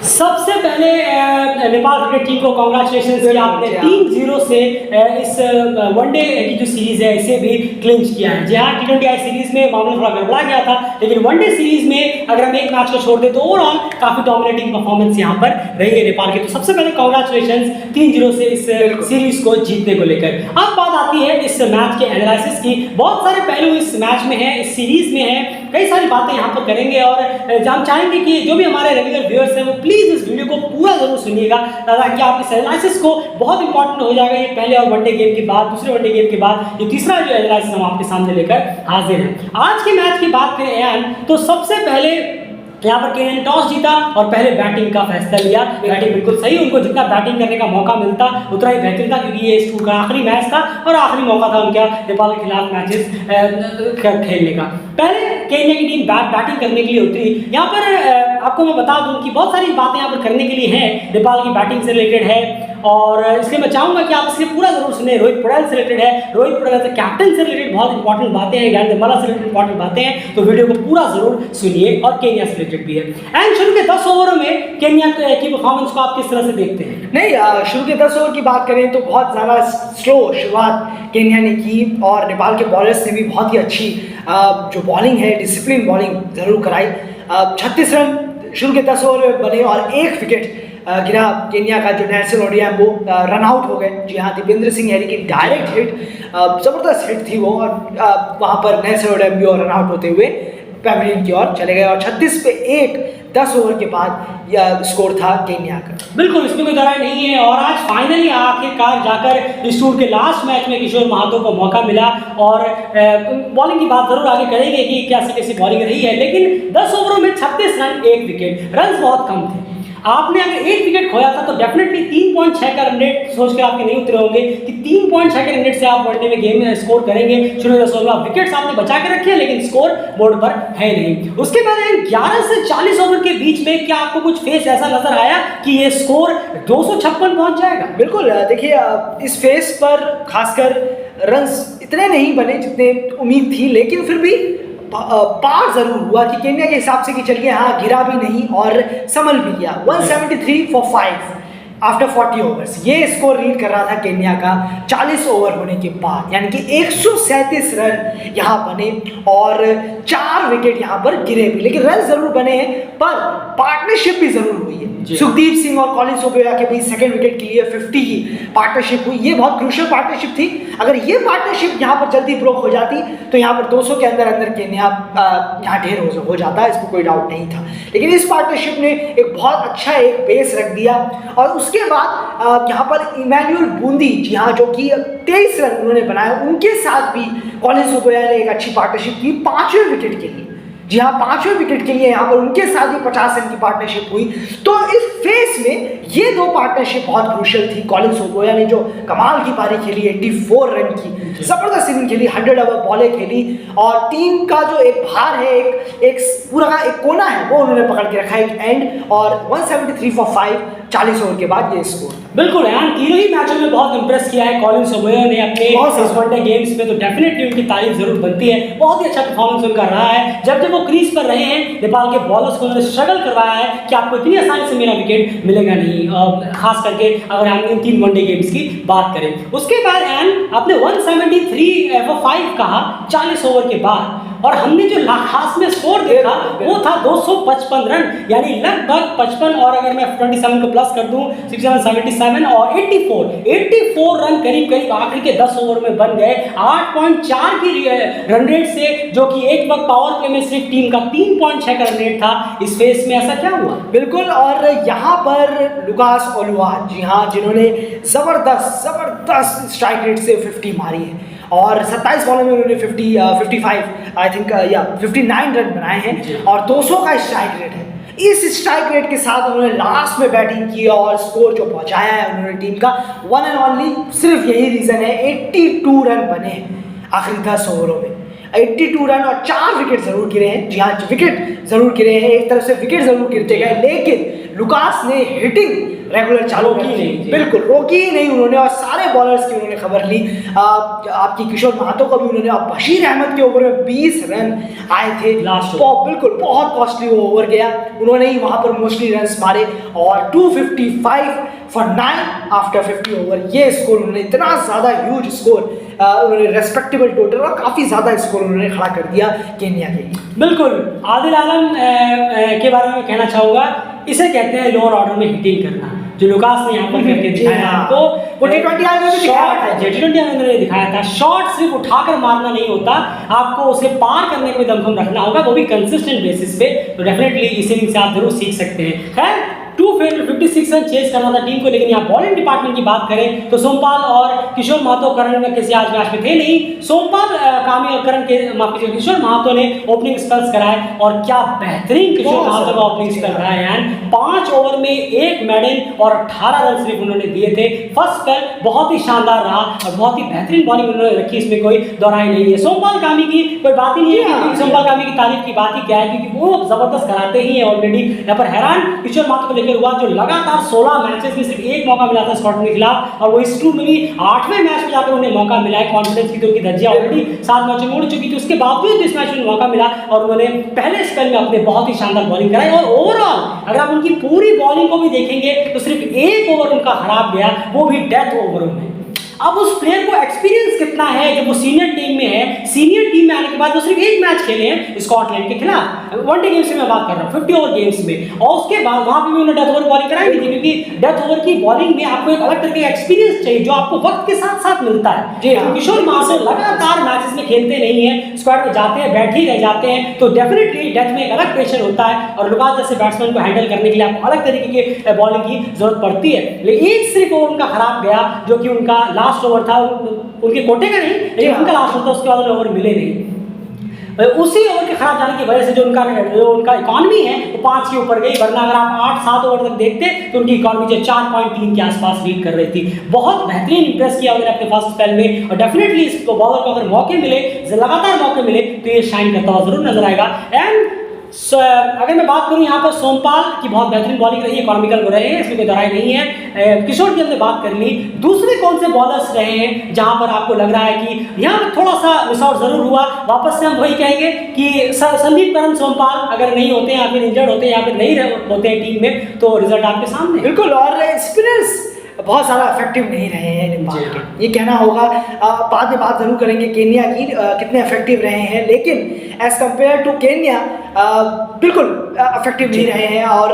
सबसे पहले Nepal cricket team को कॉन्ग्रेचुलेशन कि आपने 3-0 से इस वनडे की जो सीरीज है इसे भी क्लिंच किया है। जी हाँ, T20I सीरीज में मामला थोड़ा गड़बड़ा गया था, लेकिन वनडे सीरीज में अगर हम एक मैच को छोड़ दें तो ओवरऑल काफी डोमिनेटिंग परफॉर्मेंस यहाँ पर रही है नेपाल की। तो सबसे पहले कॉन्ग्रेचुलेशन 3-0 से इस सीरीज को जीतने को लेकर। अब बात आती है इस मैच के एनालिसिस की। बहुत सारे पहलू इस मैच में है, इस सीरीज में है, कई सारी बातें यहाँ पर करेंगे और हम चाहेंगे कि जो भी हमारे रेगुलर व्यूअर्स हैं वो प्लीज इस वीडियो को पूरा जरूर सुनिएगा, ताकि आप इस एनालिसिस को बहुत इंपॉर्टेंट हो जाएगा। ये पहले और वनडे गेम के बाद, दूसरे वनडे गेम के बाद ये तीसरा जो एनालिसिस हम आपके सामने लेकर हाजिर हैं। आज के मैच की बात करें यान, तो सबसे पहले यहाँ पर केन्या ने टॉस जीता और पहले बैटिंग का फैसला लिया। बैटिंग बिल्कुल सही, उनको जितना बैटिंग करने का मौका मिलता उतना ही बेहतर था, क्योंकि ये इस टूर का आखिरी मैच था और आखिरी मौका था उनका नेपाल के खिलाफ मैचेस खेलने का। पहले केन्या की टीम बैटिंग करने के लिए उतरी। यहाँ पर आपको मैं बता दूं कि बहुत सारी बातें यहाँ पर करने के लिए हैं, नेपाल की बैटिंग से रिलेटेड है और इसलिए मैं चाहूंगा कि आप इसके पूरा जरूर सुने। रोहित पटेल से रिलेटेड है, रोहित पटेल से कैप्टन से रिलेटेड बहुत इंपॉर्टेंट बातें हैं, ज्ञान दम्बाला से रिलेटेड इंपॉर्टेंट बातें हैं, तो वीडियो को पूरा जरूर सुनिए। और केन्या से रिलेटेड भी है। एंड शुरू के 10 ओवरों में केन्या की परफॉर्मेंस को आप किस तरह से देखते हैं? नहीं, शुरू के 10 ओवर की बात करें तो बहुत ज़्यादा स्लो शुरुआत केन्या ने की और नेपाल के बॉलर्स ने भी बहुत ही अच्छी जो बॉलिंग है, डिसिप्लिन बॉलिंग ज़रूर कराई। 36 रन शुरू के 10 ओवर में बने और एक विकेट गिरा केन्या का, जो नेल्सन ओडियाम्बो रन आउट हो गए। जी हाँ, दीपेंद्र सिंह यानी कि डायरेक्ट हिट, ज़बरदस्त हिट थी वो और वहाँ पर नेल्सन ओडियाम्बो रन आउट होते हुए पैवेलियन की ओर चले गए और 36 पे 1 10 ओवर के बाद यह स्कोर था केन्या का। बिल्कुल, इसमें कोई दरार नहीं है। और आज फाइनली आखिरकार जाकर इस टूर के लास्ट मैच में किशोर महातो को मौका मिला और बॉलिंग की बात जरूर आगे करेंगे कि कैसी बॉलिंग रही है, लेकिन 10 ओवरों में 36 रन, 1 विकेट, रन बहुत कम थे। आपने अगर 1 विकेट खोया था तो डेफिनेटली 3.6 का रन रेट सोचकर आपके नहीं उतरे होंगे कि 3.6 के रन रेट से आप वनडे में गेम में स्कोर करेंगे। शुरू में 10 ओवर में आप विकेट्स आपने बचा के रखे हैं, लेकिन स्कोर बोर्ड पर है नहीं। उसके बाद 11 से 40 ओवर के बीच में क्या आपको कुछ फेस ऐसा नजर आया कि ये स्कोर 256 पहुंच जाएगा? बिल्कुल, देखिए इस फेस पर खासकर रन्स इतने नहीं बने जितने उम्मीद थी, लेकिन फिर भी पार जरूर हुआ कि केन्या के हिसाब से कि चलिए हाँ, गिरा भी नहीं और संभल भी गया। 173 फॉर 5 आफ्टर 40 ओवर्स, ये स्कोर रीड कर रहा था केन्या का 40 ओवर होने के बाद, यानी कि 137 रन यहाँ बने और 4 विकेट यहाँ पर गिरे भी, लेकिन रन जरूर बने हैं पर पार्टनरशिप भी जरूर हुई है। सुखदीप सिंह और कॉलिन सोबोया के बीच सेकंड विकेट के लिए 50 की पार्टनरशिप हुई। ये बहुत क्रूशियल पार्टनरशिप थी। अगर ये पार्टनरशिप यहाँ पर जल्दी ब्रोक हो जाती तो यहाँ पर 200 के अंदर केन्या यहाँ ढेर हो जाता, इसको कोई डाउट नहीं था। लेकिन इस पार्टनरशिप ने एक बहुत अच्छा एक बेस रख दिया और उसके बाद यहाँ पर इमैनुअल बूंदी, जी हाँ, जो कि 23 रन उन्होंने बनाए, उनके साथ भी कॉलिन सोबोया ने एक अच्छी पार्टनरशिप की 5वें विकेट के लिए। जी हाँ, 5वें विकेट के लिए यहाँ पर उनके साथ ही 50 रन की पार्टनरशिप हुई। तो इस फेस में ये 2 पार्टनरशिप बहुत क्रूशियल थी। कॉलिन सोबोया ने जो कमाल की पारी खेली, 84 रन की जबरदस्त इनिंग खेली, 100 ओवर बॉलें खेली और टीम का जो एक भार है, एक पूरा का एक कोना है, वो उन्होंने पकड़ के रखा एक एंड। और 173 फॉर 5 40 ओवर के बाद ये स्कोर। बिल्कुल यार, तीनों ही मैचों में बहुत इंप्रेस किया है कॉलिन सोबोया ने अपने वनडे गेम्स में, तो डेफिनेटली उनकी तारीफ जरूर बनती है। बहुत ही अच्छा परफॉर्मेंस उनका रहा है। जब वो क्रीज पर रहे हैं, नेपाल के बॉलर्स को उन्होंने स्ट्रगल करवाया है कि आपको इतनी आसानी से मेरा विकेट मिलेगा नहीं, खास करके अगर हम इन 3 वनडे गेम्स की बात करें। उसके बाद आपने 173 फॉर 5 कहा 40 ओवर के बाद, और हमने जो खास में स्कोर देखा वो था 255 रन, यानी लगभग 55, और अगर मैं 27 को प्लस कर दूं 67, 77 और 84 रन करीब आखिरी के 10 ओवर में बन गए 8.4 की रन रेट से, जो कि एक वक्त पावर प्ले में सिर्फ टीम का 3.6 का रन रेट था। इस फेस में ऐसा क्या हुआ? बिल्कुल, और यहाँ पर लुकास ओलुआ, जी हाँ, जिन्होंने जबरदस्त स्ट्राइक रेट से 50 मारी है और 27 बॉलों में उन्होंने 59 रन बनाए हैं और 200 का स्ट्राइक रेट है। इस स्ट्राइक रेट के साथ उन्होंने लास्ट में बैटिंग की और स्कोर जो पहुंचाया है उन्होंने टीम का, वन एंड ओनली सिर्फ यही रीजन है, 82 रन बने हैं आखिरी 10 ओवरों में। 82 रन और 4 विकेट जरूर गिरे हैं। जी हाँ, विकेट जरूर गिरे हैं, एक तरफ से विकेट जरूर गिरते गए, लेकिन लुकास ने हिटिंग रेगुलर चालू रोकी रखी। नहीं, जी। बिल्कुल रोकी ही नहीं उन्होंने, और सारे बॉलर्स की उन्होंने खबर ली। आपकी किशोर महतो को भी उन्होंने, अब बशीर अहमद के ओवर में 20 रन आए थे Last बिल्कुल बहुत कॉस्टली वो ओवर गया, उन्होंने ही वहां पर मोस्टली रन्स मारे, और 255 फॉर 9 आफ्टर 50 ओवर, ये स्कोर उन्होंने, इतना ज़्यादा ह्यूज स्कोर उन्होंने, रेस्पेक्टेबल टोटल, और काफ़ी ज़्यादा स्कोर उन्होंने खड़ा कर दिया केन्या के लिए। बिल्कुल आदिल आलम के बारे में कहना चाहूँगा, इसे कहते हैं लोअर ऑर्डर में हिटिंग करना, जो लुकास ने यहाँ पर करके दिखाया आपको। वो T20 आने में भी दिखाया था। T20 में उन्होंने दिखाया था, शॉट सिर्फ उठाकर मारना नहीं होता, आपको उसे पार करने का भी दमखम रखना होगा, वो भी कंसिस्टेंट बेसिस पे। तो डेफिनेटली इस इनिंग से आप जरूर सीख सकते हैं। खैर 256 रन चेस करना था टीम को, लेकिन यहाँ बॉलिंग डिपार्टमेंट की बात करें तो सोमपाल और किशोर महतो करण में किसी आज मैच में थे नहीं। सोमपाल कामी और करण के माफ कीजिए किशोर महतो ने ओपनिंग स्पेल्स कराए, और क्या बेहतरीन किशोर महतो का ओपनिंग स्पेल रहा है यार। 5 ओवर में 1 मेडन और 18 रन सिर्फ उन्होंने दिए थे। फर्स्ट स्पेल बहुत ही शानदार रहा और बहुत ही बेहतरीन बॉलिंग उन्होंने रखी, इसमें कोई दोहराई नहीं है। सोमपाल कामी की कोई बात ही नहीं है, क्योंकि सोमपाल कामी की तारीफ की बात ही क्या है, क्योंकि वो जबरदस्त कराते ही हैं ऑलरेडी। यहाँ पर हैरान किशोर महतो को हुआ, जो लगातार 16 मैचेस में सिर्फ एक मौका मिला था स्कॉटलैंड के खिलाफ, और वो इस टूर में भी 8वें मैच में जाकर उन्हें मौका मिला है। कॉन्फिडेंस की तो उनकी धज्जियां ऑलरेडी 7 मैचों में उड़ चुकी थी, उसके बावजूद इस मैच में मौका मिला और उन्होंने पहले स्पेल में अपने बहुत ही शानदार बॉलिंग कराई। और ओवरऑल अगर आप उनकी पूरी बॉलिंग को भी देखेंगे तो सिर्फ एक ओवर उनका खराब गया, वो भी डेथ ओवरों में। अब उस प्लेयर को एक्सपीरियंस कितना है जब वो सीनियर टीम में है, सीनियर टीम में आने के बाद वो सिर्फ एक मैच खेले हैं स्कॉटलैंड के खिलाफ, वनडे गेम्स में मैं बात कर रहा हूँ, 50 ओवर गेम्स में, और उसके बाद वहां पे भी उन्होंने डेथ ओवर बॉलिंग कराई थी, क्योंकि डेथ ओवर की बॉलिंग में आपको एक अलग तरह का एक्सपीरियंस चाहिए जो आपको वक्त के साथ साथ मिलता है। जी हाँ। किशोर महतो लगातार मैचेस में खेलते नहीं है, स्क्वाड में जाते हैं, बैठ ही रह जाते हैं, तो डेफिनेटली डेथ में एक अलग प्रेशर होता है, और लुकास जैसे बैट्समैन को हैंडल करने के लिए आपको अलग तरीके के बॉलिंग की जरूरत पड़ती है। लेकिन एक सिर्फ ओवर उनका खराब गया, जो कि उनका लास्ट ओवर था, उनके कोटे का नहीं लेकिन उनका लास्ट ओवर था, उसके बाद ओवर मिले नहीं। उसी ओवर के खराब जाने की वजह से जो उनका इकॉनमी है वो 5 के ऊपर गई, वरना अगर आप 8-7 ओवर तक देखते तो उनकी इकॉनमी जो 4.3 के आसपास रीड कर रही थी। बहुत बेहतरीन इंप्रेस किया उन्होंने अपने फर्स्ट स्पेल में, और डेफिनेटली इस बॉलर को अगर मौके मिले, लगातार मौके मिले, तो ये शाइन करता हुआ जरूर नजर आएगा। एंड अगर मैं बात करूं यहाँ पर सोमपाल की बहुत बेहतरीन बॉलिंग रही है, इकोनॉमिकल रहे हैं, इसमें कोई दोहराई नहीं है। किशोर की हमने बात कर ली, दूसरे कौन से बॉलर्स रहे हैं जहां पर आपको लग रहा है कि यहाँ पर थोड़ा सा मिस आउट जरूर हुआ? वापस से हम वही कहेंगे कि संदीप करण सोमपाल अगर नहीं होते हैं या फिर इंजर्ड होते हैं या फिर नहीं होते हैं टीम में, तो रिजल्ट आपके सामने। बिल्कुल, और स्पिनर्स बहुत ज़्यादा इफेक्टिव नहीं रहे हैं नेपाल के, ये कहना होगा। बाद में बात जरूर करेंगे केन्या की, कितने इफेक्टिव रहे हैं, लेकिन एज कम्पेयर टू केन्या बिल्कुल इफेक्टिव नहीं रहे हैं, और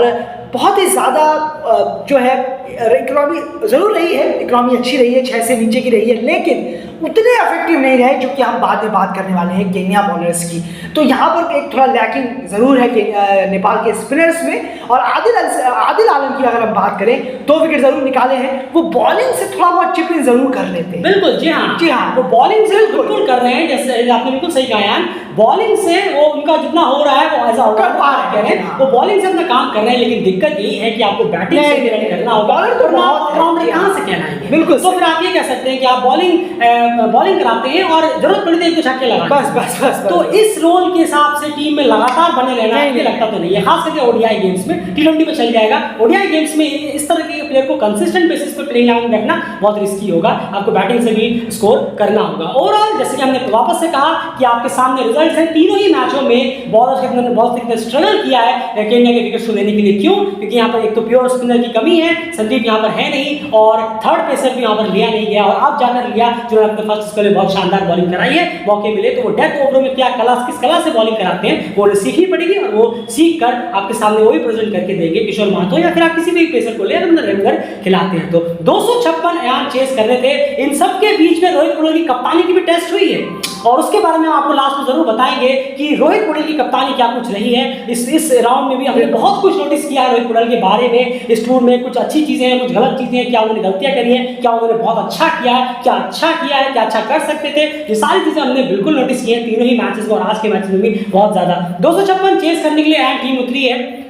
बहुत ही ज़्यादा जो है इकोनॉमी ज़रूर रही है, इकोनॉमी अच्छी रही है, 6 से नीचे की रही है, लेकिन उतने इफेक्टिव नहीं रहे, जो कि हम बाद में बात करने वाले हैं केन्या बॉलर्स की। तो यहाँ पर एक थोड़ा लैकिंग ज़रूर है कि नेपाल के स्पिनर्स में। और आदिल आलम की अगर हम बात करें, 2 विकेट ज़रूर निकाले हैं, वो बॉलिंग से थोड़ा बहुत चिप इन ज़रूर कर लेते हैं। बिल्कुल, जी हाँ, जी हाँ, वो बॉलिंग से बिल्कुल कर रहे हैं, जैसे आपने बिल्कुल सही कहा यार, बॉलिंग से वो उनका जितना हो रहा है वो ऐसा कर पा रहे हैं, वो बॉलिंग से अपना काम कर रहे हैं, लेकिन दिक्कत यही है कि आपको बैटिंग से भी करना होगा, तो ऑलराउंडर कहाँ से कहलाएंगे। बिल्कुल, तो फिर आप ये कह सकते हैं कि आप बॉलिंग कराते हैं और जरूरत पड़ती है तो छक्के लगाते हैं, बस। तो इस रोल के हिसाब से टीम में लगातार बने रहना मुझे लगता तो नहीं है, खास करके ओडीआई गेम्स में। T20 में चल जाएगा, ओडीआई गेम्स में इस तरह के प्लेयर को कंसिस्टेंट बेसिस पे प्लेइंग इलेवन में रखना बहुत रिस्की होगा, आपको बैटिंग से भी स्कोर करना होगा। ओवरऑल जैसे कि हमने वापस से कहा कि आपके सामने रिजल्ट हैं, तीनों ही मैचों में बॉलर्स ने बहुत स्ट्रगल किया है केन्या के विकेट को लेने के लिए। क्यों? क्योंकि यहाँ पर एक तो प्योर स्पिनर की कमी है, संदीप यहाँ पर है नहीं, और थर्ड पेसर भी यहाँ पर लिया नहीं गया, और अब जाकर लिया जिन्होंने अपने फर्स्ट स्पेल में बहुत शानदार बॉलिंग कराई है। मौके मिले तो वो डेथ ओवरों में क्या किस कला से बॉलिंग कराते हैं वो सीखनी पड़ेगी, और वो सीख कर आपके सामने वो भी प्रेजेंट करके देंगे किशोर महतो, या फिर आप किसी भी पेसर को ले अगर रेगुलर खिलाते हैं तो। 256 अयान चेस कर रहे थे, इन सब के बीच में रोहित पटेल की कप्तानी की भी टेस्ट हुई है, और उसके बारे में आपको लास्ट में जरूर बताएंगे कि रोहित पटेल की कप्तानी क्या कुछ रही है। इस राउंड में भी हमने बहुत कुछ नोटिस किया है रोहित पटेल के बारे में, इस टूर में कुछ अच्छी चीजें हैं, कुछ गलत चीजें हैं, क्या उन्होंने गलतियां करी हैं, क्या उन्होंने बहुत अच्छा किया है, क्या अच्छा किया है, क्या अच्छा कर सकते थे, ये सारी चीजें हमने बिल्कुल नोटिस की हैं तीनों ही मैचेस में, और आज के मैच में भी बहुत ज्यादा। 256 चेस करने के लिए अहम टीम उतरी है।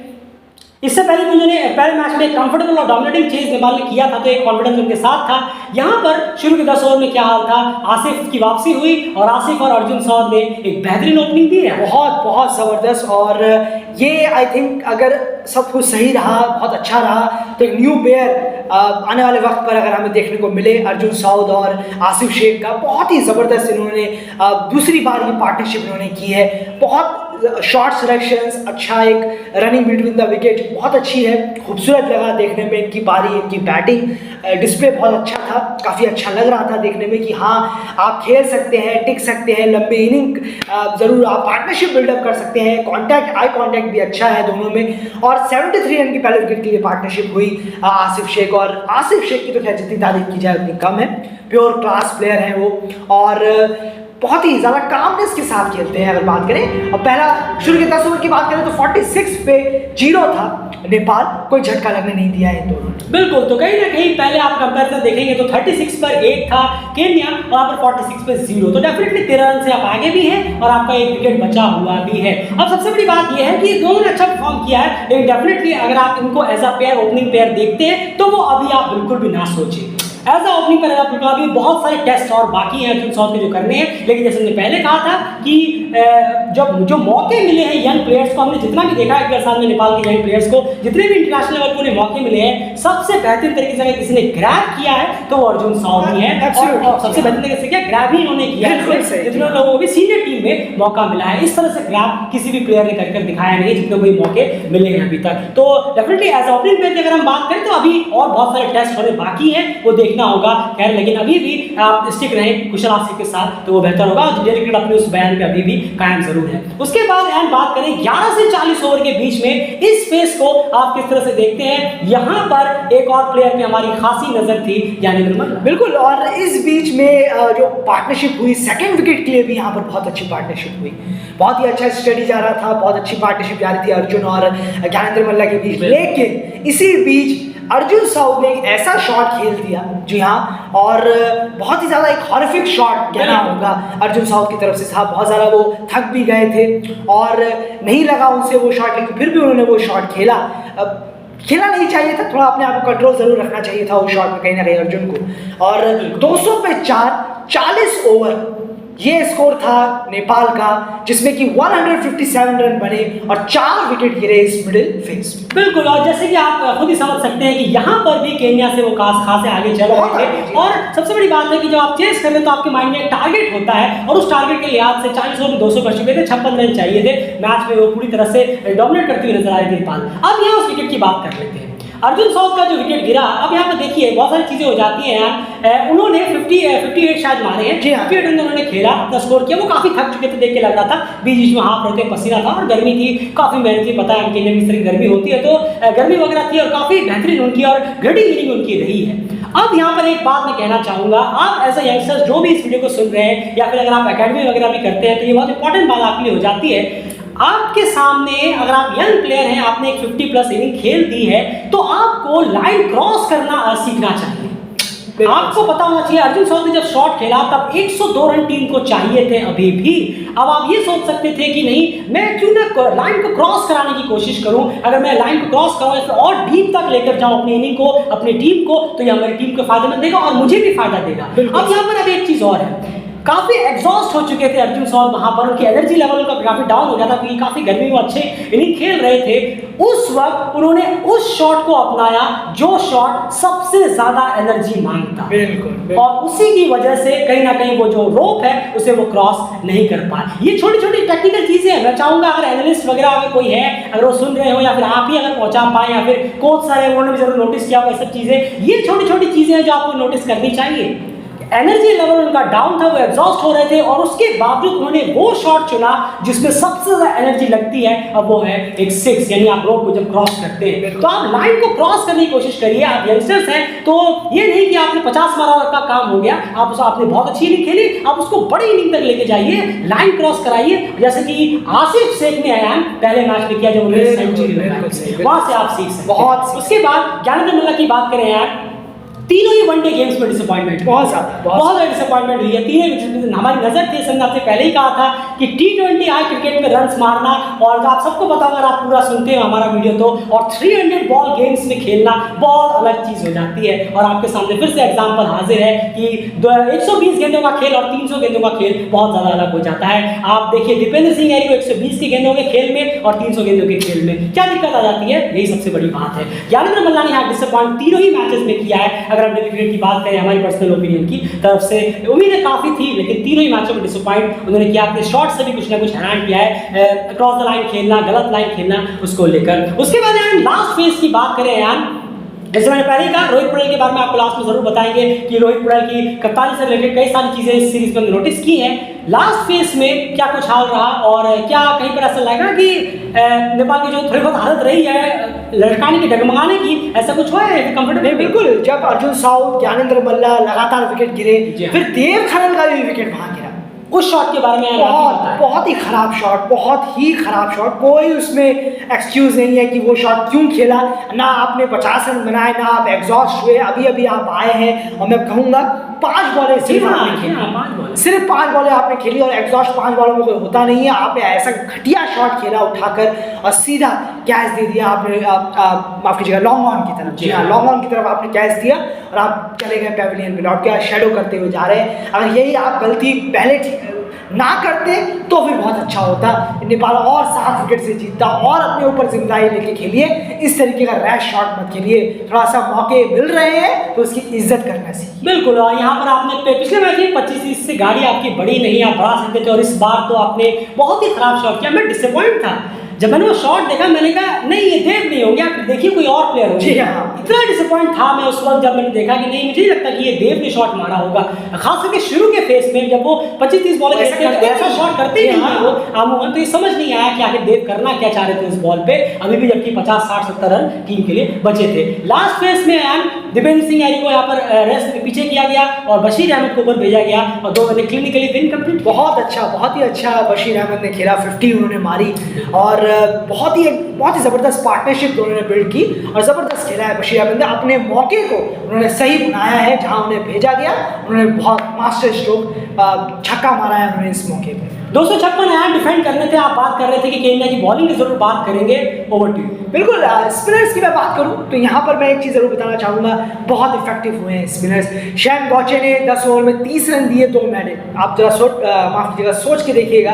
इससे पहले भी उन्होंने पहले मैच में कंफर्टेबल और डोमिनेटिंग चेज नेपाल ने किया था, तो एक कॉन्फिडेंस उनके साथ था, यहाँ पर शुरू के 10 ओवर में क्या हाल था, आसिफ की वापसी हुई और आसिफ और अर्जुन सौद ने एक बेहतरीन ओपनिंग दी है। बहुत बहुत ज़बरदस्त। और ये आई थिंक अगर सब कुछ सही रहा, बहुत अच्छा रहा, तो एक न्यू प्लेयर आने वाले वक्त पर अगर हमें देखने को मिले, अर्जुन सौद और आसिफ शेख का बहुत ही ज़बरदस्त इन्होंने दूसरी बार ये पार्टनरशिप इन्होंने की है। बहुत शॉर्ट सिलेक्शंस, अच्छा एक रनिंग बिटवीन द विकेट बहुत अच्छी है, खूबसूरत लगा देखने में इनकी पारी, इनकी बैटिंग डिस्प्ले बहुत अच्छा था, काफ़ी अच्छा लग रहा था देखने में कि हाँ आप खेल सकते हैं, टिक सकते हैं, लंबी इनिंग ज़रूर आप पार्टनरशिप बिल्डअप कर सकते हैं, कॉन्टैक्ट आई कॉन्टैक्ट भी अच्छा है दोनों में। और 73 रन की पहले विकेट के लिए पार्टनरशिप हुई आसिफ शेख और आसिफ शेख की तो खैर जितनी तारीफ की जाए उतनी कम है, प्योर क्लास प्लेयर है वो और बहुत ही ज़्यादा कामनेस के साथ खेलते हैं अगर बात करें। और पहला शुरू के 10 ओवर की बात करें तो 46 पे 0 था नेपाल, कोई झटका लगने नहीं दिया है दोनों। बिल्कुल, तो कहीं ना कहीं पहले आप कंपैरिजन देखेंगे तो 36 पर 1 था केन्या, वहाँ पर 46 पे 0, तो डेफिनेटली 13 रन से आप आगे भी हैं और आपका एक विकेट बचा हुआ भी है। अब सबसे बड़ी बात यह है कि दोनों ने अच्छा परफॉर्म किया है, लेकिन डेफिनेटली अगर आप इनको as a pair, opening pair देखते हैं तो वो अभी आप बिल्कुल भी ना सोचें एज अ ओपनिंग पेयर। आप अभी बहुत सारे टेस्ट और बाकी हैं अर्जुन सौद के जो करने हैं, लेकिन जैसे मैंने पहले कहा था कि जब जो मौके मिले हैं यंग प्लेयर्स को, हमने जितना भी देखा है 1 साल में नेपाल के यंग प्लेयर्स को, जितने भी इंटरनेशनल लेवल पर उन्हें मौके मिले हैं, सबसे बेहतरीन तरीके से अगर किसी ने ग्रैब किया है तो वो अर्जुन सौद ही है। और सबसे बेहतरीन तरीके से क्या ग्रैब ही इन्होंने किया है, जितने लोगों को भी सीनियर टीम में मौका मिला है। इस तरह से ग्रैब किसी भी प्लेयर ने कर दिखाया नहीं जितने कोई मौके मिले हैं अभी तक। तो definitely as a opening player की अगर हम बात करें तो अभी और बहुत सारे टेस्ट होने बाकी हैं, वो देखना होगा। खैर लेकिन अभी भी आप स्टिक रहें कुशल आसिफ के साथ तो वो बेहतर होगा। डेली क्रिकेट अपने उस बयान पे अभी भी कायम जरूर है। उसके बाद हम बात करें 11 से 40 ओवर के बीच में इस फेस को आप किस तरह से देखते हैं। यहाँ पर एक और प्लेयर पे हमारी खासी नजर थी, ज्ञानेंद्र मल्ल। बिल्कुल, और इस बीच में जो पार्टनरशिप हुई सेकंड विकेट के लिए भी यहाँ पर बहुत अच्छी पार्टनरशिप हुई, बहुत ही अच्छा स्टडी जा रहा था, बहुत अच्छी पार्टनरशिप जा रही थी अर्जुन और ज्ञानेंद्र मल्ल के बीच। लेकिन इसी बीच अर्जुन सौद ने एक ऐसा शॉट खेल दिया, जी हाँ, और बहुत ही ज़्यादा एक हॉरिफिक शॉट कहना होगा अर्जुन सौद की तरफ से था। बहुत ज़्यादा वो थक भी गए थे और नहीं लगा उनसे वो शॉट, लेकिन फिर भी उन्होंने वो शॉट खेला। खेलना नहीं चाहिए था, थोड़ा अपने आप को कंट्रोल जरूर रखना चाहिए था उस शॉट में कहीं ना कहीं अर्जुन को। और 200 पे 4, 40 ओवर ये स्कोर था नेपाल का, जिसमें कि 157 रन बने और 4 विकेट गिरे इस मिडिल फेज। बिल्कुल, और जैसे कि आप खुद ही समझ सकते हैं कि यहाँ पर भी केन्या से वो खासे आगे चल रहे थे। और सबसे बड़ी बात है कि जब आप चेस कर रहे हैं तो आपके माइंड में एक टारगेट होता है और उस टारगेट के लिहाज से 40 ओवर में 200 कर चुके थे, 56 रन चाहिए थे। मैच में वो पूरी तरह से डोमिनेट करती हुई नजर आ रही थी नेपाल। अब यहाँ उस विकेट की बात कर लेते हैं। अर्जुन सौद का जो विकेट गिरा, अब यहाँ पर देखिए बहुत सारी चीजें हो जाती हैं यार। उन्होंने 58 शायद मारे हैं, 58 रन उन्होंने खेला, अपना स्कोर किया। वो काफी थक चुके थे, देख के लग रहा था, बीच बीच में हाफ रहते पसीना था और गर्मी थी, काफी मेहनत थी। पता है उनके लिए किस तरह की गर्मी होती है, तो गर्मी वगैरह थी और काफी बेहतरीन उनकी और ग्रेडिंग इनिंग उनकी रही है। अब यहाँ पर एक बात मैं कहना चाहूंगा, आप एज अ यंगस्टर्स जो भी इस वीडियो को सुन रहे हैं या फिर अगर आप एकेडमी वगैरह भी करते हैं तो ये बहुत इंपॉर्टेंट बात आपके लिए हो जाती है। आपके सामने अगर आप यंग प्लेयर हैं, आपने एक 50+ इनिंग खेल दी है, तो आपको लाइन क्रॉस करना सीखना चाहिए। आपको पता होना चाहिए अर्जुन सौद ने जब शॉट खेला तब 102 रन टीम को चाहिए थे अभी भी। अब आप ये सोच सकते थे कि नहीं मैं क्यों ना लाइन को क्रॉस कराने की कोशिश करूं, अगर मैं लाइन को क्रॉस कराऊं या फिर और डीप तक लेकर जाऊं अपनी इनिंग को, अपनी टीम को, तो ये हमारी टीम को फायदेमंद देगा और मुझे भी फायदा देगा। अब यहाँ पर अब एक चीज और है, काफी एग्जॉस्ट हो चुके थे अर्जुन सौद, वहां पर उनकी एनर्जी लेवल उनका काफी डाउन हो गया था क्योंकि काफी गर्मी में अच्छे इनिंग खेल रहे थे। उस वक्त उन्होंने उस शॉट को अपनाया जो शॉट सबसे ज्यादा एनर्जी मांगता। बिल्कुल। और उसी की वजह से कहीं ना कहीं वो जो रोप है उसे वो क्रॉस नहीं कर पाए। ये छोटी छोटी टेक्निकल चीजें हैं, मैं चाहूंगा अगर एनालिस्ट वगैरह अगर कोई है, अगर वो सुन रहे हो या फिर आप ही अगर पहुंचा पाए या फिर कोच सारे उन्होंने भी जरूर नोटिस किया होगा, सब चीजें, ये छोटी छोटी चीजें हैं जो आपको नोटिस करनी चाहिए। एनर्जी लेवल उनका डाउन था, वो एग्जॉस्ट हो रहे थे और उसके बावजूद उन्होंने वो शॉट चुना जिसमें सबसे ज्यादा एनर्जी लगती है, अब वो है एक 6, यानी आप रोड को जब क्रॉस करते हैं तो आप लाइन को क्रॉस करने की कोशिश करिए। आप यंगस्टर्स हैं तो ये नहीं कि आपने 50 मारा का काम हो गया, आपने बहुत अच्छी इनिंग खेली, आप उसको बड़ी इनिंग तक लेके जाइए, लाइन क्रॉस कराइए, जैसे कि आसिफ शेख ने पहले मैच में किया जब उन्होंने सेंचुरी लगाई, वहां से आप सीख सकते हैं। उसके बाद ज्ञानेंद्र मल्ल की बात करें यार, तीनों ही वनडे गेम्स में डिसअपॉइंटमेंट, बहुत ज़्यादा डिसअपॉइंटमेंट हुई है तीनों। हमारी नजर थी, हमने आपसे पहले ही कहा था कि T20 आई क्रिकेट में रन्स मारना, और आप सबको पता अगर आप पूरा सुनते हो हमारा वीडियो तो, और 300 बॉल गेम्स में खेलना बहुत अलग चीज हो जाती है। और आपके सामने फिर से एग्जांपल हाजिर है कि 120 गेंदों का खेल और 300 गेंदों का खेल बहुत ज्यादा अलग हो जाता है। आप देखिए दीपेंद्र सिंह यारी को 120 की गेंदों के खेल में और 300 गेंदों के खेल में क्या दिक्कत आ जाती है, यही सबसे बड़ी बात है। ज्ञानेंद्र मल्ला ने यहाँ डिसअपॉइंट तीनों ही मैचेस में किया है। अगर हम क्रिकेट की बात करें हमारी पर्सनल ओपिनियन की तरफ से, उम्मीदें काफी थी लेकिन तीनों ही मैचों में डिसअपॉइंट उन्होंने किया। अपने शॉट से भी कुछ ना कुछ हैरान किया है, क्रॉस द लाइन खेलना, गलत लाइन खेलना, उसको लेकर। उसके बाद यार लास्ट फेज की बात करें यार, जैसे मैंने पहले ही कहा रोहित पटेल के बारे में आपको लास्ट में जरूर बताएंगे कि रोहित पटेल की कप्तानी से रिलेटेड कई सारी चीजें इस सीरीज में नोटिस की हैं। लास्ट फेज में क्या कुछ हाल रहा, और क्या कहीं पर ऐसा लगा कि नेपाल की जो थोड़ी बहुत हालत रही है लड़काने की, डगमगाने की, ऐसा कुछ हुआ है कंफर्टेबल? नहीं, बिल्कुल। जब अर्जुन साउ, ज्ञानेंद्र मल्ला लगातार विकेट गिरे, फिर देव खनल का भी विकेट वहां गिरा। उस शॉट के बारे में बहुत ही खराब शॉट, बहुत ही खराब शॉट। कोई उसमें एक्सक्यूज नहीं है कि वो शॉट क्यों खेला। ना आपने 50 रन बनाए, ना आप एग्जॉस्ट हुए, अभी अभी आप आए हैं, और मैं कहूँगा 5 बॉलें सिर्फ आपने खेली, सिर्फ 5 बॉलें आपने खेली, और एग्जॉस्ट 5 बॉलों में कोई होता नहीं है। आपने ऐसा घटिया शॉट खेला उठाकर और सीधा कैच दे दिया आपने, माफ कीजिएगा, लॉन्ग ऑन की तरफ। जी हाँ, लॉन्ग ऑन की तरफ आपने कैच दिया और आप चले गए पैविलियन में लौट के, शेडो करते हुए जा रहे हैं। अगर यही आप गलती पहले ना करते तो भी बहुत अच्छा होता। नेपाल और 7 विकेट से जीतता, और अपने ऊपर जिम्मेदारी लेके खेलिए। इस तरीके का रैश शॉट मत खेलिए। थोड़ा सा मौके मिल रहे हैं तो उसकी इज्जत करना सीखिए। बिल्कुल। और यहाँ पर आपने पिछले मैच में 25 से गाड़ी आपकी बड़ी नहीं, आप बढ़ा सकते थे, और इस बार तो आपने बहुत ही खराब शॉट किया। मैं डिसअपॉइंट था जब मैंने वो शॉट देखा, मैंने कहा नहीं ये देव नहीं होंगे, आप देखिए कोई और प्लेयर होंगे। इतना डिसअपॉइंट था मैं उस वक्त जब मैंने देखा कि नहीं, मुझे नहीं लगता कि ये देव ने शॉट मारा होगा। खास करके शुरू के फेस में जब वो 25-30 बॉल ऐसा शॉट करते ही नहीं वो आमूमन, तो ये समझ नहीं आया कि आखिर देव करना क्या चाह रहे थे उस बॉल पे, अभी भी जबकि 50-60-70 रन टीम के लिए बचे थे। लास्ट फेस में दीपेंद्र सिंह यारी को यहाँ पर रेस्ट में पीछे किया गया और बशीर अहमद को ऊपर भेजा गया, और 2 मैंने क्लिनिकली विन कंप्लीट। बहुत अच्छा, बहुत ही अच्छा बशीर अहमद ने खेला, 50 उन्होंने मारी, और बहुत ही ज़बरदस्त पार्टनरशिप दोनों ने बिल्ड की, और ज़बरदस्त खेला है बशीर अहमद ने। अपने मौके को उन्होंने सही बनाया है, जहां उन्हें भेजा गया उन्होंने बहुत मास्टर स्ट्रोक छक्का मारा है उन्होंने इस मौके पे। 256 यहाँ डिफेंड करने थे, आप बात कर रहे थे कि केन्या की बॉलिंग की जरूर बात करेंगे, ओवर टू। बिल्कुल। स्पिनर्स की मैं बात करूं तो यहाँ पर मैं एक चीज़ जरूर बताना चाहूँगा, बहुत इफेक्टिव हुए हैं स्पिनर्स। शैन गौचे ने 10 ओवर में 30 रन दिए, 2 मैडे। आप जरा माफ कीजिएगा, सोच के देखिएगा,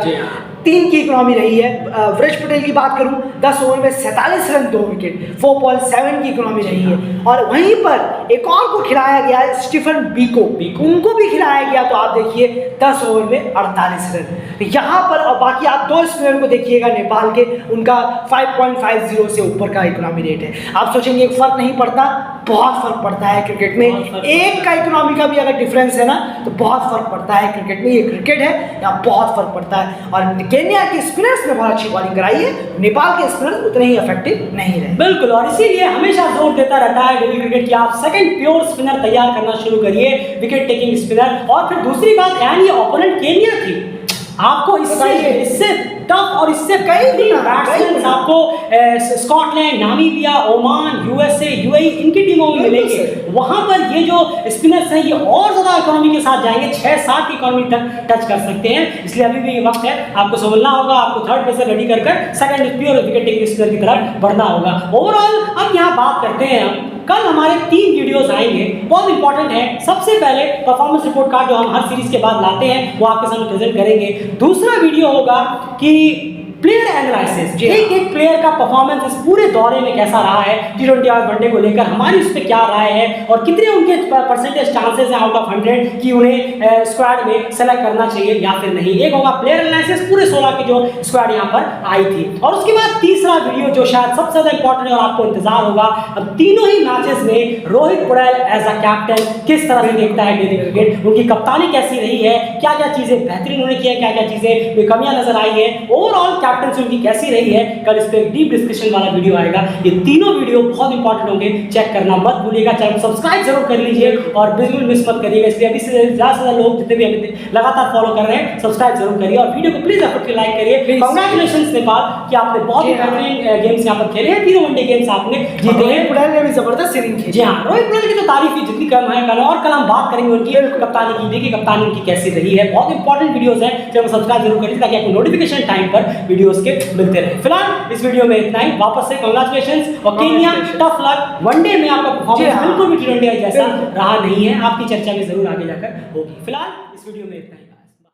3 की इकोनॉमी रही है। व्रज पटेल की बात करूं 10 ओवर में 47 रन, 2 विकेट, 4.7 की इकोनॉमी रही है। और वहीं पर एक और को खिलाया गया है, स्टीफन बीको, उनको भी खिलाया गया, तो आप देखिए 10 ओवर में 48 रन। यहाँ पर और बाकी आप 2 स्पिनर को देखिएगा नेपाल के, उनका 5.50 से ऊपर का इकोनॉमी रेट है। आप सोचेंगे एक फर्क नहीं पड़ता, बहुत फर्क पड़ता है क्रिकेट में। एक का इकोनॉमी का भी अगर डिफरेंस है ना तो बहुत फर्क पड़ता है क्रिकेट में। ये क्रिकेट है, यहाँ बहुत फर्क पड़ता है। और केन्या के स्पिनर्स ने बहुत अच्छी बॉलिंग कराई है, नेपाल के स्पिनर्स उतने ही इफेक्टिव नहीं रहे। बिल्कुल, और इसीलिए हमेशा जोर देता रहता है डेली क्रिकेट की आप सेकंड प्योर स्पिनर तैयार करना शुरू करिए, विकेट टेकिंग स्पिनर। और फिर दूसरी बात यानी ये ओपोनेंट केन्या थी, आपको इससे टफ और इससे कई बैट्समैन आपको Scotland, Namibia, Oman, USA, UAE इनकी टीमों में मिलेंगे। वहां पर ये जो स्पिनर्स हैं ये और ज्यादा इकोनॉमी के साथ जाएंगे, 6-7 की इकोनॉमी तक टच कर सकते हैं। इसलिए अभी भी ये वक्त है, आपको समझना होगा, आपको थर्ड पेसर रेडी कर second pure wicket taking spinner की तरफ बढ़ना होगा। ओवरऑल अब यहाँ बात करते हैं हम, कल हमारे 3 वीडियोस आएंगे, बहुत इंपॉर्टेंट है। सबसे पहले परफॉर्मेंस रिपोर्ट कार्ड जो हम हर सीरीज के बाद लाते हैं वो आपके सामने प्रेजेंट करेंगे। दूसरा वीडियो होगा कि प्लेयर एनालिसिस, एक प्लेयर का परफॉर्मेंस इस पूरे दौरे में कैसा रहा है, T20 और वनडे को लेकर हमारी उस पर क्या राय है और कितने उनके परसेंटेज चांसेस हैं आउट ऑफ 100 कि उन्हें स्क्वाड में सेलेक्ट करना चाहिए या फिर नहीं। एक होगा प्लेयर एनालिसिस पूरे 16 की जो स्क्वाड यहाँ पर आई थी, और उसके बाद तीसरा वीडियो जो शायद सबसे ज्यादा इंपॉर्टेंट है और आपको इंतजार होगा, अब तीनों ही मैचेस में Rohit Patel as a captain किस तरह से देखता है डेली क्रिकेट, उनकी कप्तानी कैसी रही है, क्या क्या चीजें बेहतरीन उन्होंने किया, क्या क्या चीजें कमियां नजर आई है, ओवरऑल कैप्टनसी उनकी कैसी रही है, कल इस पे एक डीप डिस्कशन वाला वीडियो आएगा। ये तीनों वीडियो बहुत इंपॉर्टेंट होंगे, चेक करना मत भूलिएगा। चैनल को सब्सक्राइब जरूर कर लीजिए और बिल्कुल मिस मत करिएगा। इसलिए अभी से ज़्यादा लोग जितने भी हमें लगातार फॉलो कर रहे हैं, सब्सक्राइब जरूर करिए और वीडियो को प्लीज एफर्ट लाइक करिए। कांग्रेचुलेशंस नेपाल कि आपने बहुत ही बेहतरीन गेम्स यहाँ पर खेले हैं, तीनों वनडे गेम्स आपने जीते हैं। पुडारी ने भी जबरदस्त इनिंग खेली। जी हाँ, रोहित पुडारी की तो तारीफ ही जितनी कम है कल, और कल हम बात करेंगे उनकी कप्तानी की। देखिए कप्तानी उनकी कैसी रही है, बहुत इंपॉर्टेंट वीडियोस हैं, चैनल को सब्सक्राइब जरूर करिए ताकि आपको नोटिफिकेशन टाइम पर वीडियोस के मिलते रहे। फिलहाल इस वीडियो में इतना ही। वापस से कांग्रेचुलेशंस और केन्या टफ लक। वनडे में आपका परफॉर्मेंस बिल्कुल भी टी20 जैसा रहा नहीं है, आपकी चर्चा में जरूर आगे जाकर होगी। फिलहाल इस वीडियो में इतना ही।